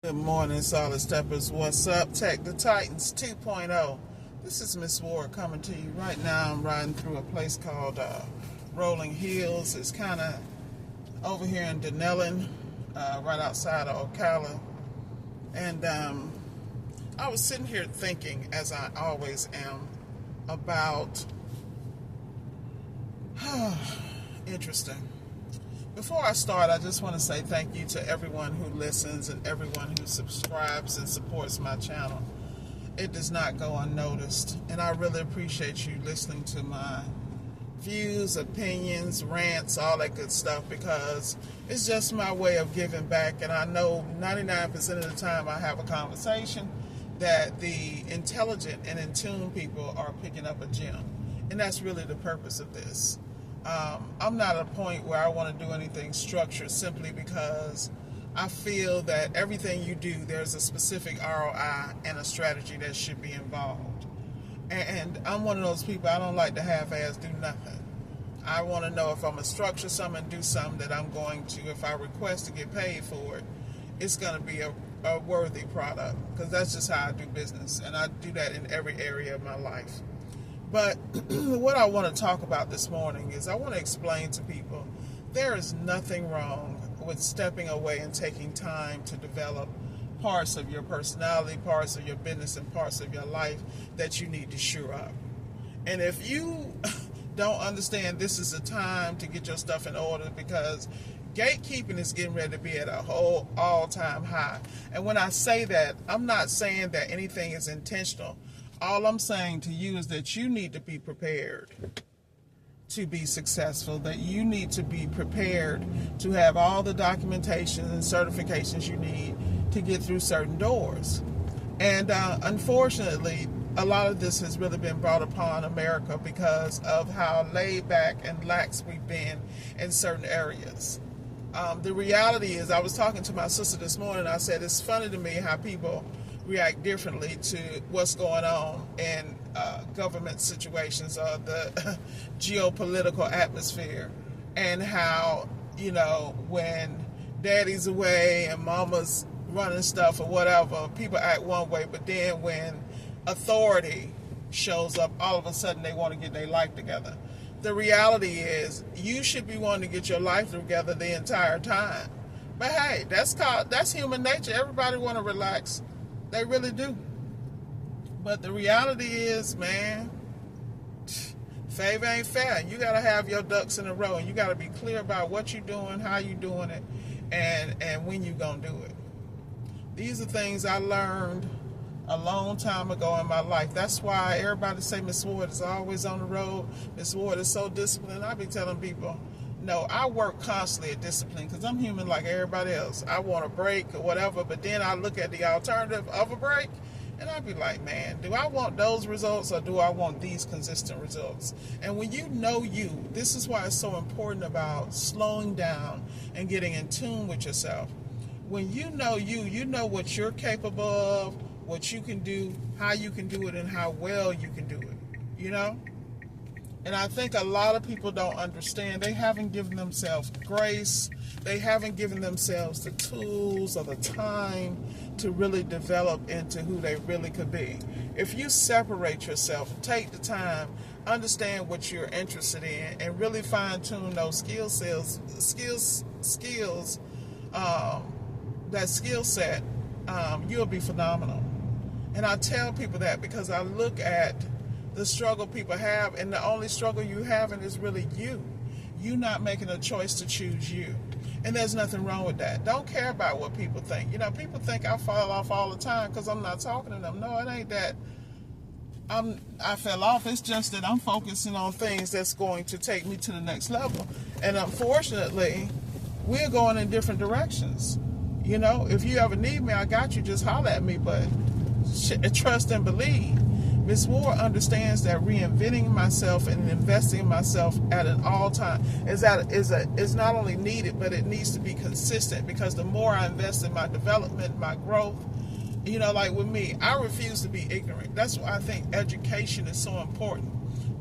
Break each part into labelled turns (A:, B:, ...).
A: Good morning, Solid Steppers. What's up? Tech the Titans 2.0. This is Miss Ward coming to you right now. I'm riding through a place called Rolling Hills. It's kind of over here in Denellen, right outside of Ocala. And I was sitting here thinking, as I always am, about interesting. Before I start, I just want to say thank you to everyone who listens and everyone who subscribes and supports my channel. It does not go unnoticed, and I really appreciate you listening to my views, opinions, rants, all that good stuff, because it's just my way of giving back. And I know 99% of the time I have a conversation that the intelligent and in tune people are picking up a gem, and that's really the purpose of this. I'm not at a point where I want to do anything structured simply because I feel that everything you do, there's a specific ROI and a strategy that should be involved. And I'm one of those people, I don't like to half-ass do nothing. I want to know if I'm going to structure something and do something that I'm going to, if I request to get paid for it, it's going to be a worthy product, because that's just how I do business. And I do that in every area of my life. But what I want to talk about this morning is I want to explain to people there is nothing wrong with stepping away and taking time to develop parts of your personality, parts of your business, and parts of your life that you need to shore up. And if you don't understand this is a time to get your stuff in order, because gatekeeping is getting ready to be at a whole all-time high. And when I say that, I'm not saying that anything is intentional. All I'm saying to you is that you need to be prepared to be successful, that you need to be prepared to have all the documentation and certifications you need to get through certain doors. And unfortunately, a lot of this has really been brought upon America because of how laid back and lax we've been in certain areas. The reality is, I was talking to my sister this morning, I said it's funny to me how people react differently to what's going on in government situations or the geopolitical atmosphere, and how, you know, when daddy's away and mama's running stuff or whatever, people act one way, but then when authority shows up, all of a sudden they want to get their life together. The reality is, you should be wanting to get your life together the entire time. But hey, that's human nature. Everybody want to relax. They really do. But the reality is, man, favor ain't fair. You got to have your ducks in a row, and you got to be clear about what you're doing, how you're doing it, and when you're going to do it. These are things I learned a long time ago in my life. That's why everybody say Miss Ward is always on the road. Miss Ward is so disciplined. I be telling people, no, I work constantly at discipline because I'm human like everybody else. I want a break or whatever, but then I look at the alternative of a break, and I be like, man, do I want those results or do I want these consistent results? And when you know you, this is why it's so important about slowing down and getting in tune with yourself. When you know you, you know what you're capable of, what you can do, how you can do it, and how well you can do it, you know? And I think a lot of people don't understand. They haven't given themselves grace. They haven't given themselves the tools or the time to really develop into who they really could be. If you separate yourself, take the time, understand what you're interested in, and really fine-tune those that skill set, you'll be phenomenal. And I tell people that because I look at the struggle people have, and the only struggle you having is really you. You not making a choice to choose you. And there's nothing wrong with that. Don't care about what people think. You know, people think I fall off all the time because I'm not talking to them. No, it ain't that I fell off. It's just that I'm focusing on things that's going to take me to the next level. And unfortunately, we're going in different directions. You know, if you ever need me, I got you. Just holler at me. But trust and believe. Ms. Ward understands that reinventing myself and investing in myself at an all-time is not only needed, but it needs to be consistent, because the more I invest in my development, my growth, you know, like with me, I refuse to be ignorant. That's why I think education is so important.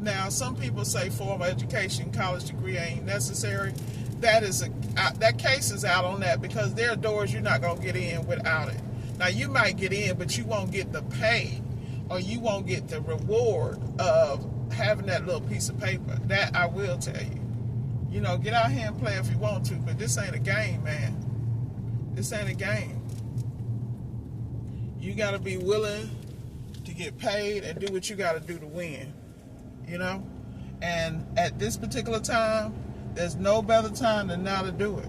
A: Now, some people say formal education, college degree ain't necessary. That case is out on that, because there are doors you're not going to get in without it. Now, you might get in, but you won't get the pay, or you won't get the reward of having that little piece of paper. That I will tell you. You know, get out here and play if you want to, but this ain't a game, man. This ain't a game. You got to be willing to get paid and do what you got to do to win, you know? And at this particular time, there's no better time than now to do it.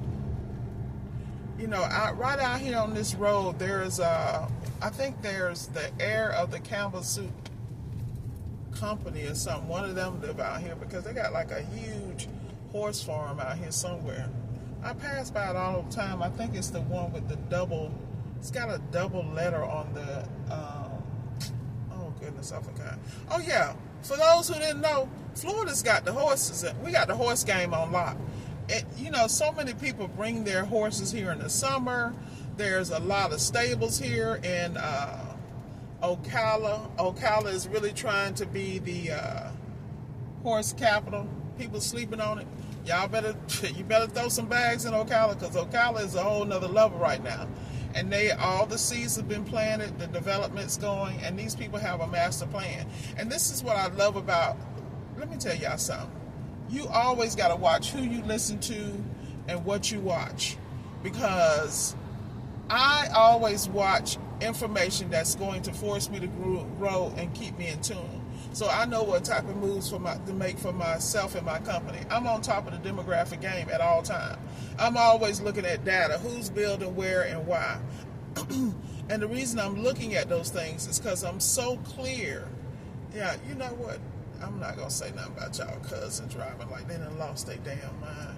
A: You know, right out here on this road, there's, I think there's the heir of the Campbell Soup Company or something. One of them live out here because they got like a huge horse farm out here somewhere. I pass by it all the time. I think it's the one with the double, it's got a double letter on the, oh goodness, I forgot. Oh yeah, for those who didn't know, Florida's got the horses. We got the horse game on lock. You know, so many people bring their horses here in the summer. There's a lot of stables here in Ocala. Ocala is really trying to be the horse capital. People sleeping on it. You better throw some bags in Ocala, because Ocala is a whole nother level right now. And all the seeds have been planted, the development's going, and these people have a master plan. And this is what I love about, let me tell y'all something. You always got to watch who you listen to and what you watch, because I always watch information that's going to force me to grow and keep me in tune. So I know what type of moves to make for myself and my company. I'm on top of the demographic game at all times. I'm always looking at data, who's building where and why. And the reason I'm looking at those things is because I'm so clear. Yeah, you know what? I'm not going to say nothing about y'all cousins driving like they done lost their damn mind.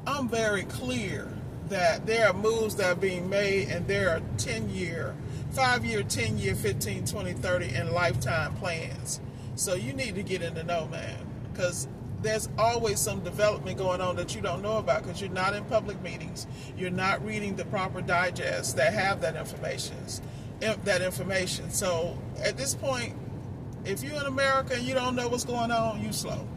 A: I'm very clear that there are moves that are being made, and there are 10-year, 5-year, 10-year, 15, 20, 30, and lifetime plans. So you need to get in the know, man, because there's always some development going on that you don't know about, because you're not in public meetings. You're not reading the proper digests that have that information. So at this point, if you're in America and you don't know what's going on, you slow.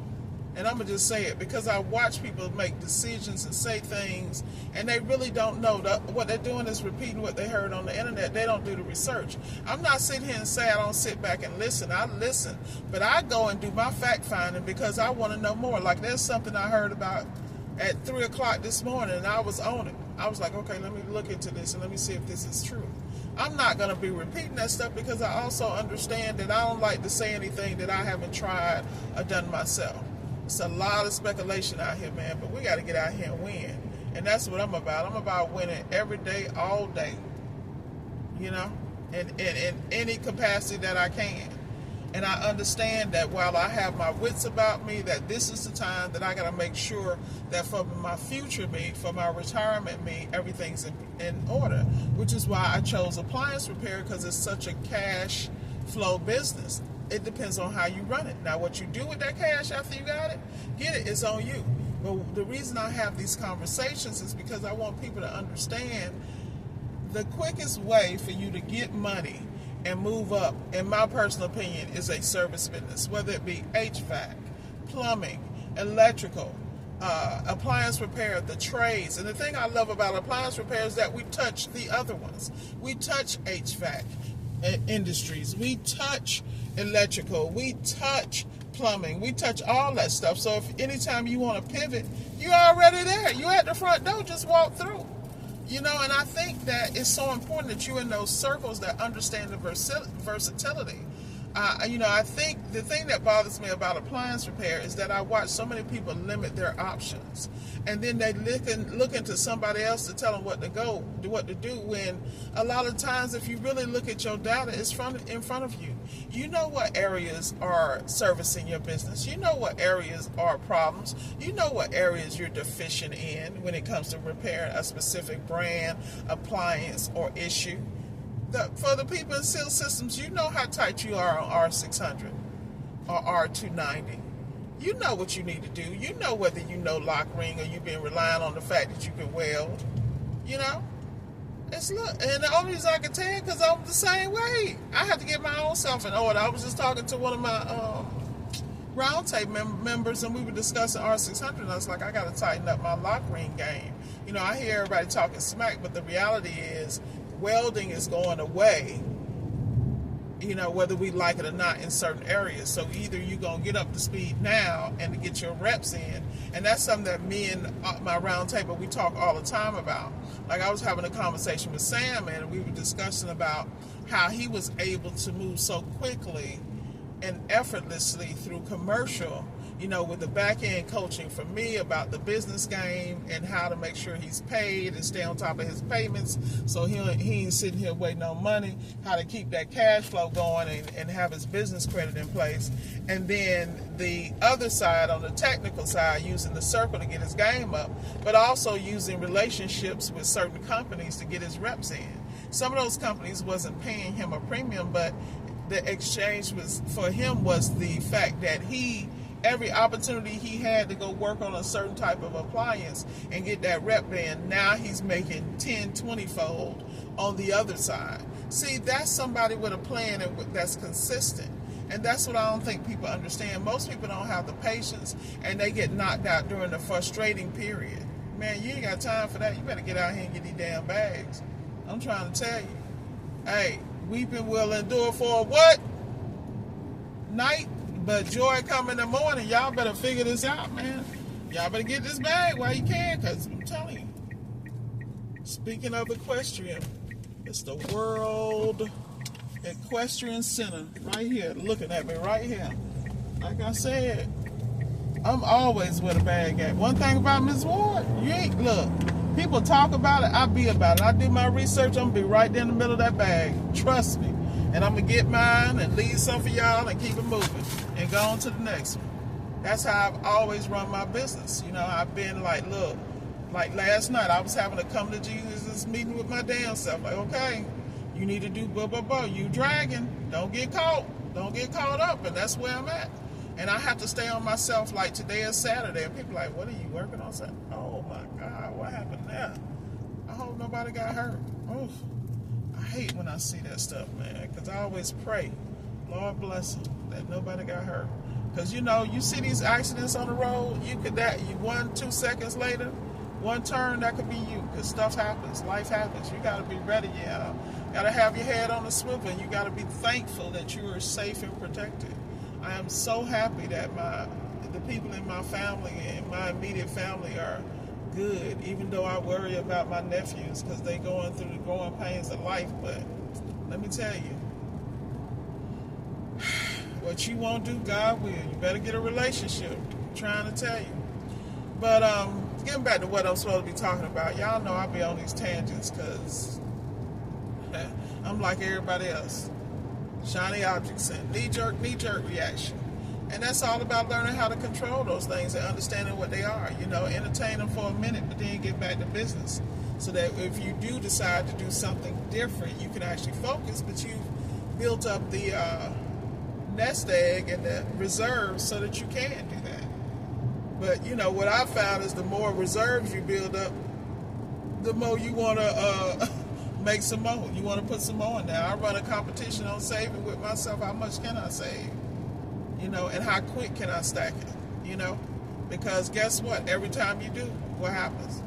A: And I'm going to just say it, because I watch people make decisions and say things, and they really don't know. What they're doing is repeating what they heard on the internet. They don't do the research. I'm not sitting here and say I don't sit back and listen. I listen, but I go and do my fact finding because I want to know more. Like, there's something I heard about at 3 o'clock this morning, and I was on it. I was like, okay, let me look into this and let me see if this is true. I'm not going to be repeating that stuff, because I also understand that I don't like to say anything that I haven't tried or done myself. It's a lot of speculation out here, man, but we got to get out here and win. And that's what I'm about. I'm about winning every day, all day, you know, in any capacity that I can. And I understand that while I have my wits about me, that this is the time that I got to make sure that for my future me, for my retirement me, everything's in order, which is why I chose appliance repair, because it's such a cash flow business. It depends on how you run it. Now, what you do with that cash after you got it, get it, it's on you. But the reason I have these conversations is because I want people to understand the quickest way for you to get money and move up, in my personal opinion, is a service business, whether it be HVAC, plumbing, electrical, appliance repair, the trades. And the thing I love about appliance repair is that we touch the other ones. We touch HVAC industries, we touch electrical, we touch plumbing, we touch all that stuff. So if anytime you want to pivot, you're already there. You're at the front door, just walk through. You know, and I think that it's so important that you're in those circles that understand the versatility. You know, I think the thing that bothers me about appliance repair is that I watch so many people limit their options, and then they look into somebody else to tell them what to do. When a lot of times, if you really look at your data, it's in front of you. You know what areas are servicing your business. You know what areas are problems. You know what areas you're deficient in when it comes to repairing a specific brand, appliance, or issue. For the people in Seal Systems, you know how tight you are on R600 or R290. You know what you need to do. You know whether you know lock ring or you've been relying on the fact that you can weld. You know? And the only reason I can tell you because I'm the same way. I have to get my own self in order. I was just talking to one of my roundtable members, and we were discussing R600, and I was like, I got to tighten up my lock ring game. You know, I hear everybody talking smack, but the reality is welding is going away, you know, whether we like it or not in certain areas. So either you're going to get up to speed now and to get your reps in. And that's something that me and my round table, we talk all the time about. Like I was having a conversation with Sam and we were discussing about how he was able to move so quickly and effortlessly through commercial, you know, with the back end coaching for me about the business game and how to make sure he's paid and stay on top of his payments so he ain't sitting here waiting on money, how to keep that cash flow going and have his business credit in place. And then the other side, on the technical side, using the circle to get his game up, but also using relationships with certain companies to get his reps in. Some of those companies wasn't paying him a premium, but the exchange was for him was the fact that every opportunity he had to go work on a certain type of appliance and get that rep in, now he's making 10, 20-fold on the other side. See, that's somebody with a plan that's consistent. And that's what I don't think people understand. Most people don't have the patience and they get knocked out during the frustrating period. Man, you ain't got time for that. You better get out here and get these damn bags. I'm trying to tell you. Hey, weeping will endure for what? Night, but joy come in the morning. Y'all better figure this out, man. Y'all better get this bag while you can, because I'm telling you. Speaking of equestrian, it's the World Equestrian Center right here, looking at me right here. Like I said, I'm always with a bag at. One thing about Ms. Ward, you ain't, look, people talk about it, I be about it. I do my research, I'm gonna be right there in the middle of that bag. Trust me. And I'm gonna get mine and leave some for y'all and keep it moving and go on to the next one. That's how I've always run my business. You know, I've been like, look, like last night I was having a come to Jesus meeting with my damn self. Like, okay, you need to do blah, blah, blah. You dragging, don't get caught. Don't get caught up, and that's where I'm at. And I have to stay on myself. Like today is Saturday, and people are like, what are you working on Saturday? Oh my God, what happened there? I hope nobody got hurt. Oof. I hate when I see that stuff, man, because I always pray, Lord bless them, that nobody got hurt. Because, you know, you see these accidents on the road, you 1, 2 seconds later, one turn, that could be you, because stuff happens, life happens. You got to be ready, yeah. Got to have your head on the swivel, and you got to be thankful that you are safe and protected. I am so happy that the people in my family and my immediate family are good, even though I worry about my nephews because they going through the growing pains of life. But let me tell you, what you won't do, God will. You better get a relationship. I'm trying to tell you. But getting back to what I'm supposed to be talking about, y'all know I be on these tangents because I'm like everybody else. Shiny objects and knee-jerk reaction. And that's all about learning how to control those things and understanding what they are. You know, entertain them for a minute, but then get back to business. So that if you do decide to do something different, you can actually focus, but you've built up the nest egg and the reserves so that you can do that. But, you know, what I found is the more reserves you build up, the more you want to make some more. You want to put some more in there. I run a competition on saving with myself. How much can I save? You know, and how quick can I stack it? You know, because guess what? Every time you do, what happens?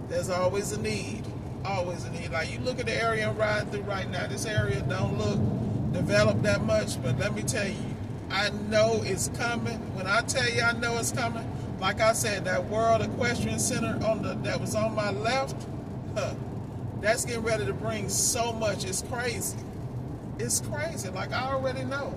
A: There's always a need. Always a need. Like you look at the area I'm riding through right now. This area don't look developed that much, but let me tell you, I know it's coming. When I tell you I know it's coming, like I said, that World Equestrian Center that was on my left, that's getting ready to bring so much. It's crazy. It's crazy. Like I already know.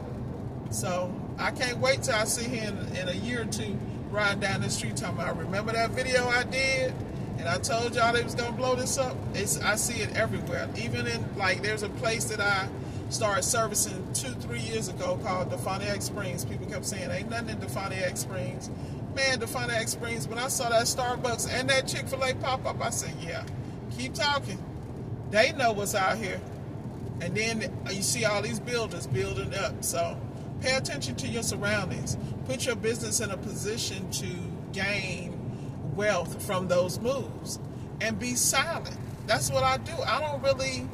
A: So I can't wait till I see him in a year or two riding down the street talking about, remember that video I did? And I told y'all they was going to blow this up. I see it everywhere. Even in, like, there's a place that I started servicing 2-3 years ago called Defaniac Springs. People kept saying, ain't nothing in Defaniac Springs. Man, Defaniac Springs, when I saw that Starbucks and that Chick-fil-A pop up, I said, yeah, keep talking. They know what's out here. And then you see all these builders building up. So pay attention to your surroundings. Put your business in a position to gain wealth from those moves. And be silent. That's what I do. I don't really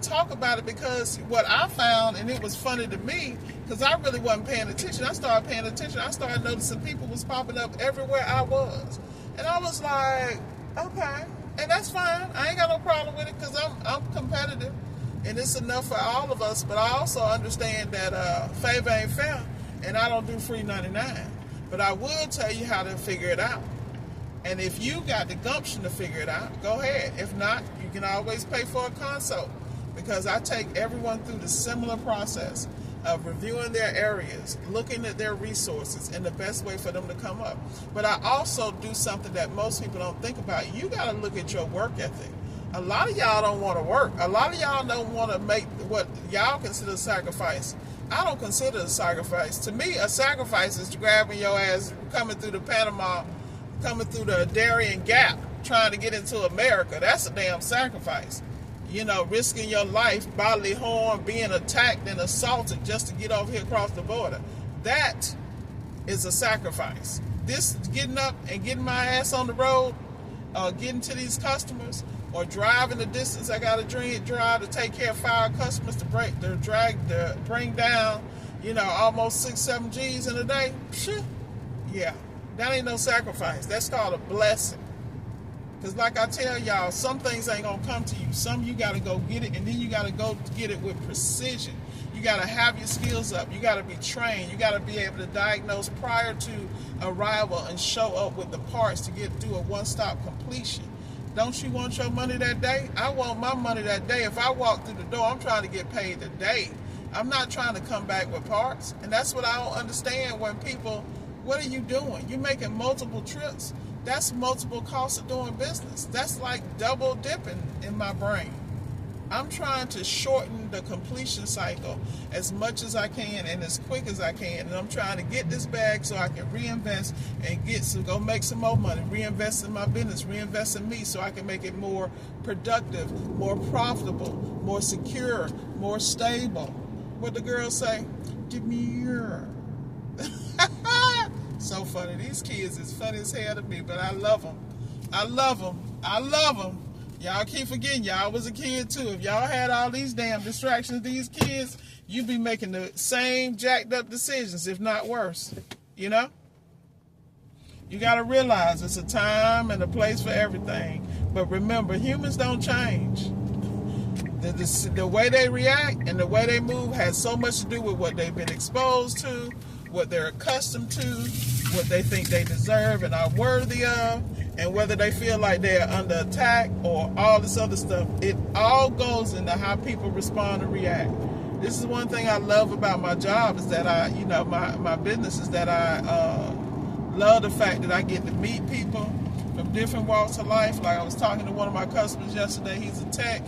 A: talk about it because what I found, and it was funny to me, because I really wasn't paying attention. I started paying attention. I started noticing people was popping up everywhere I was. And I was like, Okay, and that's fine. I ain't got no problem with it because I'm competitive, and it's enough for all of us. But I also understand that favor ain't fair, and I don't do free 99. But I will tell you how to figure it out. And if you got the gumption to figure it out, go ahead. If not, you can always pay for a consult, because I take everyone through the similar process of reviewing their areas, looking at their resources, and the best way for them to come up. But I also do something that most people don't think about. You got to look at your work ethic. A lot of y'all don't want to work. A lot of y'all don't want to make what y'all consider a sacrifice. I don't consider it a sacrifice. To me, a sacrifice is grabbing your ass, coming through the Panama, coming through the Darien Gap, trying to get into America. That's a damn sacrifice. You know, risking your life, bodily harm, being attacked and assaulted just to get over here across the border. That is a sacrifice. This getting up and getting my ass on the road, getting to these customers, or driving the distance I got to drive to take care of 5 customers to bring down, you know, almost 6-7 G's in a day. Phew. Yeah, that ain't no sacrifice. That's called a blessing. Because like I tell y'all, some things ain't going to come to you. Some you got to go get it, and then you got to go get it with precision. You got to have your skills up. You got to be trained. You got to be able to diagnose prior to arrival and show up with the parts to do a one-stop completion. Don't you want your money that day? I want my money that day. If I walk through the door, I'm trying to get paid today. I'm not trying to come back with parts. And that's what I don't understand when people, what are you doing? You're making multiple trips. That's multiple costs of doing business. That's like double dipping in my brain. I'm trying to shorten the completion cycle as much as I can and as quick as I can. And I'm trying to get this bag so I can reinvest and go make some more money, reinvest in my business, reinvest in me so I can make it more productive, more profitable, more secure, more stable. What the girls say? Demure. So funny. These kids is funny as hell to me, but I love them. I love them. I love them. Y'all keep forgetting y'all was a kid too. If y'all had all these damn distractions, these kids, you'd be making the same jacked up decisions, if not worse. You know? You got to realize it's a time and a place for everything. But remember, humans don't change. The way they react and the way they move has so much to do with what they've been exposed to, what they're accustomed to, what they think they deserve and are worthy of, and whether they feel like they're under attack or all this other stuff. It all goes into how people respond and react. This is one thing I love about my job is that my business is that I love the fact that I get to meet people from different walks of life. Like I was talking to one of my customers yesterday, he's a tech,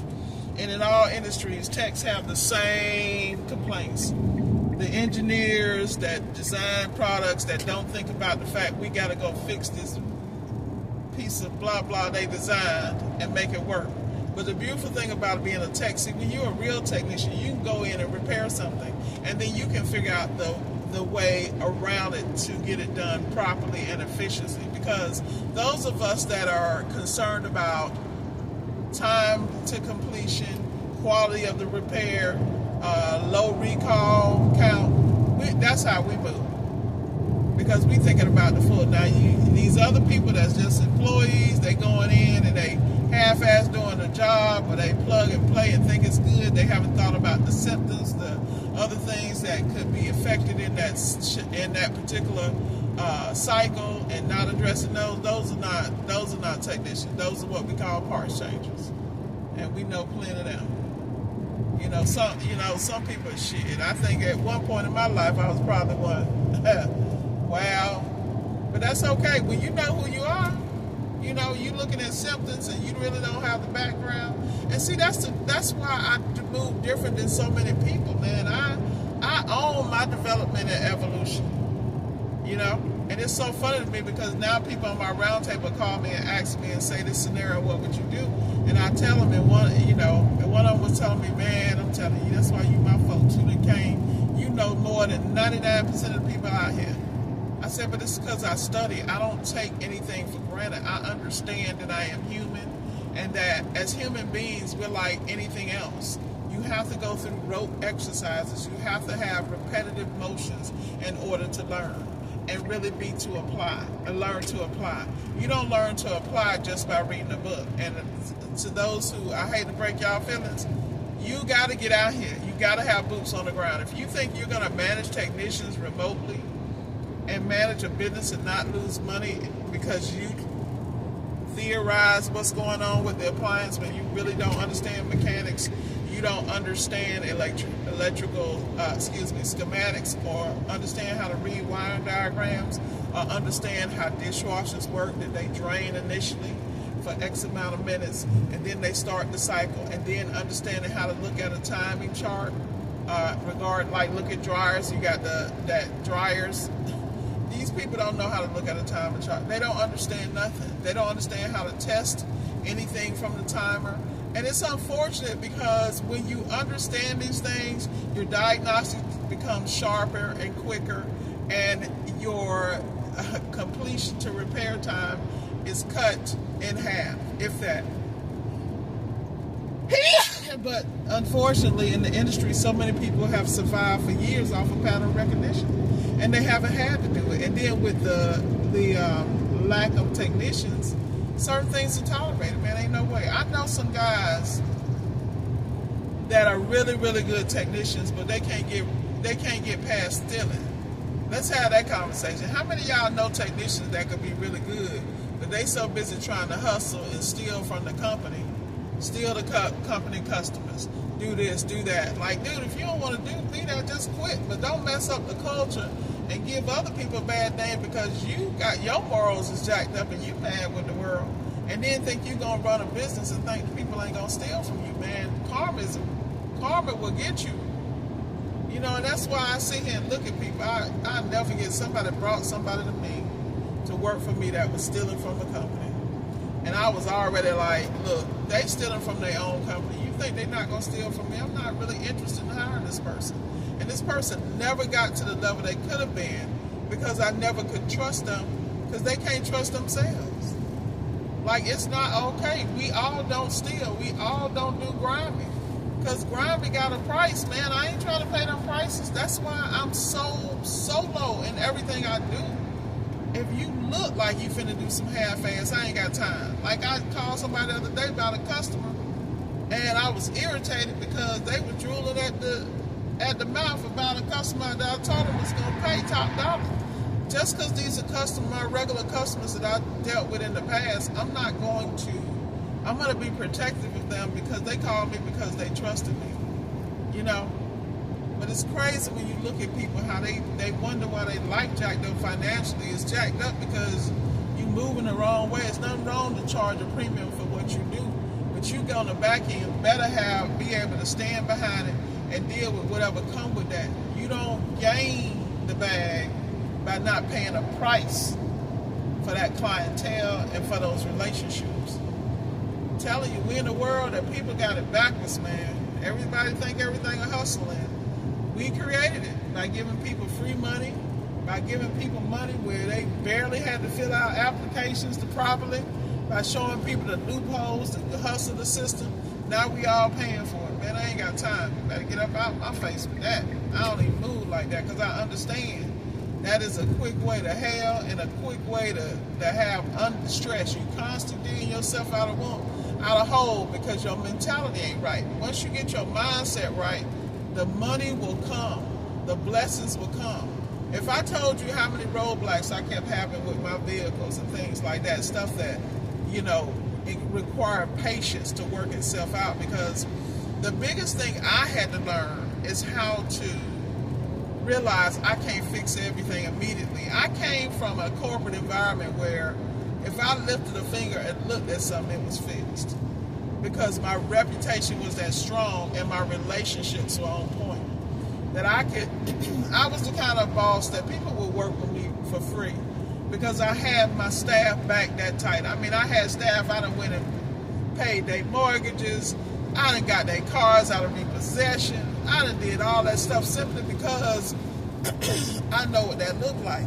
A: and in all industries, techs have the same complaints. The engineers that design products that don't think about the fact we got to go fix this piece of blah blah they designed and make it work. But the beautiful thing about being a tech, see, when you're a real technician, you can go in and repair something, and then you can figure out the way around it to get it done properly and efficiently. Because those of us that are concerned about time to completion, quality of the repair, low recall count, that's how we move. Because we thinking about the full. Now, these other people that's just employees, they going in and they half-ass doing the job, or they plug and play and think it's good. They haven't thought about the symptoms, the other things that could be affected in that particular cycle, and not addressing those. Those are not technicians. Those are what we call parts changers, and we know plenty of them. Some people are shit. I think at one point in my life I was probably one. Wow. But that's okay. When you know who you are, you looking at symptoms and you really don't have the background. And see, that's why I move different than so many people, man. I own my development and evolution. And it's so funny to me because now people on my roundtable call me and ask me and say, this scenario, what would you do? And I tell them, and one of them was telling me, man, I'm telling you, that's why you my folks who done came. You know more than 99% of the people out here. I said, but it's because I study. I don't take anything for granted. I understand that I am human, and that as human beings, we're like anything else. You have to go through rote exercises. You have to have repetitive motions in order to learn. and really be to apply and learn to apply. You don't learn to apply just by reading a book. And to those who, I hate to break y'all feelings, you got to get out here. You got to have boots on the ground. If you think you're going to manage technicians remotely and manage a business and not lose money because you theorize what's going on with the appliance when you really don't understand mechanics, you don't understand schematics, or understand how to read wiring diagrams, or understand how dishwashers work, that they drain initially for X amount of minutes, and then they start the cycle, and then understanding how to look at a timing chart, look at dryers, you got that dryers. These people don't know how to look at a timer chart. They don't understand nothing. They don't understand how to test anything from the timer. And it's unfortunate because when you understand these things, your diagnostics becomes sharper and quicker, and your completion to repair time is cut in half, if that. But unfortunately, in the industry, so many people have survived for years off of pattern recognition, and they haven't had to do it. And then with the lack of technicians, certain things are tolerated, man. Ain't no way. I know some guys that are really, really good technicians, but they can't get past stealing. Let's have that conversation. How many of y'all know technicians that could be really good, but they so busy trying to hustle and steal from the company, steal the company customers, do this, do that? Like, dude, if you don't want to be there, just quit. But don't mess up the culture and give other people a bad name because you got your morals is jacked up and you mad with the world, and then think you gonna run a business and think people ain't gonna steal from you, man. Karma will get you. You know, and that's why I sit here and look at people. I never forget, somebody brought somebody to me to work for me that was stealing from the company. And I was already like, look, they stealing from their own company. You think they're not going to steal from me? I'm not really interested in hiring this person. And this person never got to the level they could have been because I never could trust them because they can't trust themselves. Like, it's not okay. We all don't steal. We all don't do grimy. Because grimy got a price, man. I ain't trying to pay them prices. That's why I'm so low in everything I do. If you look like you finna do some half-ass, I ain't got time. Like, I called somebody the other day about a customer, and I was irritated because they were drooling at the mouth about a customer that I told them was gonna pay top dollar. Just because these are my regular customers that I dealt with in the past, I'm gonna be protective of them because they called me because they trusted me, you know. But it's crazy when you look at people, how they wonder why they like jacked up financially. It's jacked up because you moving the wrong way. It's nothing wrong to charge a premium for what you do, but you go on the back end, better be able to stand behind it and deal with whatever come with that. You don't gain the bag by not paying a price for that clientele and for those relationships. I'm telling you, we in a world that people got it backwards, man. Everybody think everything a hustle in. We created it by giving people free money, by giving people money where they barely had to fill out applications properly, by showing people the loopholes, to hustle the system. Now we all paying for it. Man, I ain't got time. You better get up out my face with that. I don't even move like that because I understand that is a quick way to hell and a quick way to have stress. You constantly digging yourself out of hole because your mentality ain't right. Once you get your mindset right, the money will come. The blessings will come. If I told you how many roadblocks I kept having with my vehicles and things like that, stuff that, you know, it required patience to work itself out, because the biggest thing I had to learn is how to realize I can't fix everything immediately. I came from a corporate environment where if I lifted a finger and looked at something, it was fixed. Because my reputation was that strong and my relationships were on point. That I was the kind of boss that people would work with me for free because I had my staff back that tight. I mean, I had staff, I done went and paid their mortgages, I done got their cars out of repossession, I done did all that stuff simply because I know what that looked like.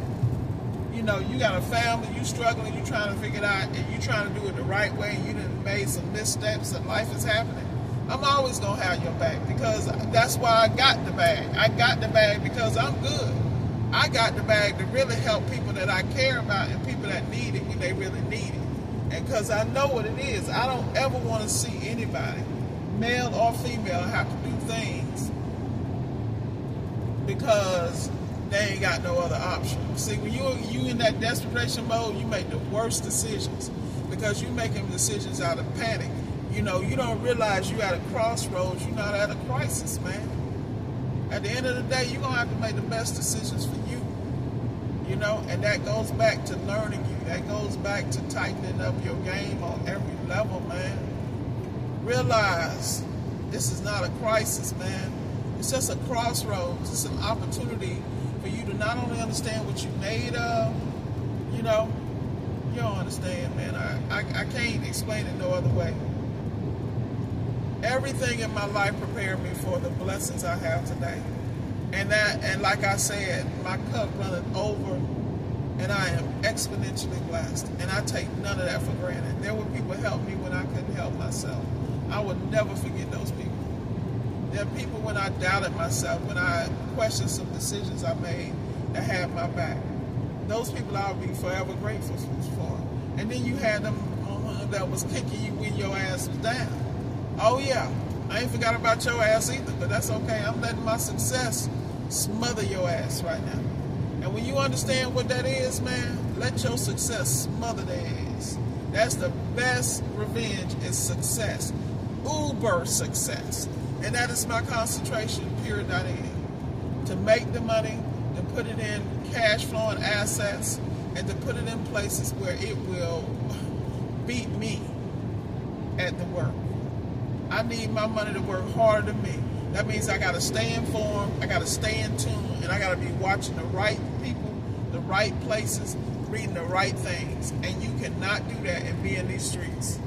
A: You know, you got a family, you struggling, you trying to figure it out, and you trying to do it the right way, and you done made some missteps and life is happening. I'm always going to have your back because that's why I got the bag. I got the bag because I'm good. I got the bag to really help people that I care about and people that need it when they really need it. And because I know what it is, I don't ever want to see anybody, male or female, have to do things because they ain't got no other option. See, when you in that desperation mode, you make the worst decisions because you're making decisions out of panic. You know, you don't realize you're at a crossroads. You're not at a crisis, man. At the end of the day, you're going to have to make the best decisions for you. You know, and that goes back to learning you. That goes back to tightening up your game on every level, man. Realize this is not a crisis, man. It's just a crossroads. It's an opportunity for you to not only understand what you're made of, you know, you don't understand, man. I can't explain it no other way. Everything in my life prepared me for the blessings I have today. And like I said, my cup runneth over, and I am exponentially blessed. And I take none of that for granted. There were people help me when I couldn't help myself. I will never forget those people. There are people when I doubted myself, when I questioned some decisions I made that had my back. Those people I'll be forever grateful for. And then you had them that was kicking you when your ass was down. Oh yeah, I ain't forgot about your ass either, but that's okay. I'm letting my success smother your ass right now. And when you understand what that is, man, let your success smother their ass. That's the best revenge, is success. Uber success. And that is my concentration, period.n. To make the money, to put it in cash flowing assets, and to put it in places where it will beat me at the work. I need my money to work harder than me. That means I got to stay informed, I got to stay in tune, and I got to be watching the right people, the right places, reading the right things. And you cannot do that and be in these streets.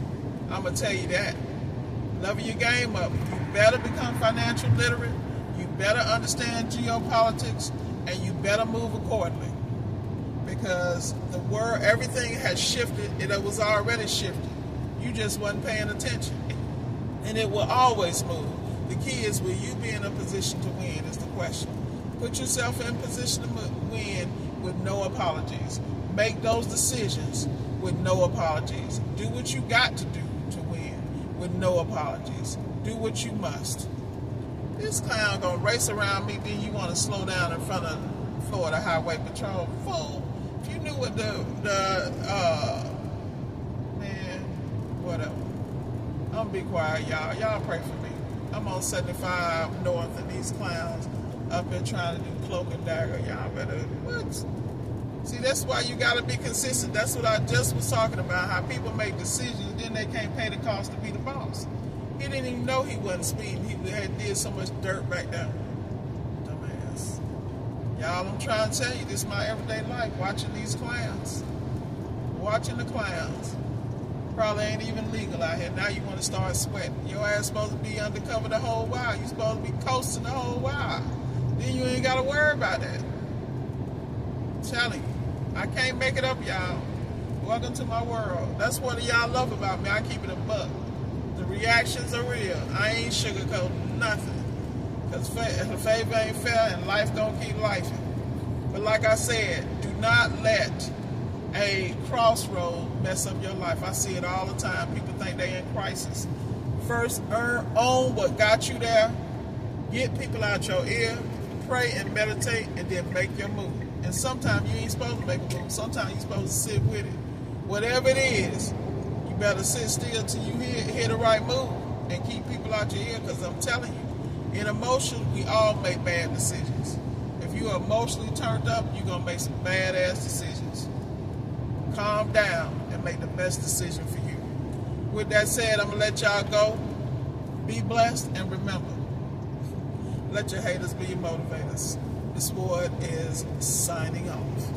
A: I'm going to tell you that. Level your game up. You better become financial literate. You better understand geopolitics, and you better move accordingly. Because the world, everything has shifted. It was already shifted. You just wasn't paying attention. And it will always move. The key is, will you be in a position to win is the question. Put yourself in position to win with no apologies. Make those decisions with no apologies. Do what you got to do to win with no apologies. Do what you must. This clown gonna race around me, then you want to slow down in front of Florida Highway Patrol. Fool. If you knew what man, whatever. I'm gonna be quiet, y'all. Y'all pray for me. I'm on 75 North, and these clowns up here trying to do cloak and dagger. Y'all better, what? See, that's why you gotta be consistent. That's what I just was talking about, how people make decisions, then they can't pay the cost to be the boss. He didn't even know he wasn't speeding. He had did so much dirt back there. Dumbass. Y'all, I'm trying to tell you, this is my everyday life, watching these clowns. Watching the clowns. Probably ain't even legal out here. Now you want to start sweating. Your ass supposed to be undercover the whole while. You supposed to be coasting the whole while. Then you ain't got to worry about that. I'm telling you, I can't make it up, y'all. Welcome to my world. That's what y'all love about me. I keep it a buck. The reactions are real. I ain't sugarcoating nothing. Because favor ain't fair and life don't keep lifing. But like I said, do not let a crossroad mess up your life. I see it all the time. People think they in crisis. First, own what got you there. Get people out your ear. Pray and meditate, and then make your move. And sometimes you ain't supposed to make a move. Sometimes you're supposed to sit with it. Whatever it is, you better sit still till you hear the right move and keep people out your ear, because I'm telling you, in emotion, we all make bad decisions. If you're emotionally turned up, you're going to make some badass decisions. Calm down and make the best decision for you. With that said, I'm going to let y'all go. Be blessed, and remember, let your haters be your motivators. This ward is signing off.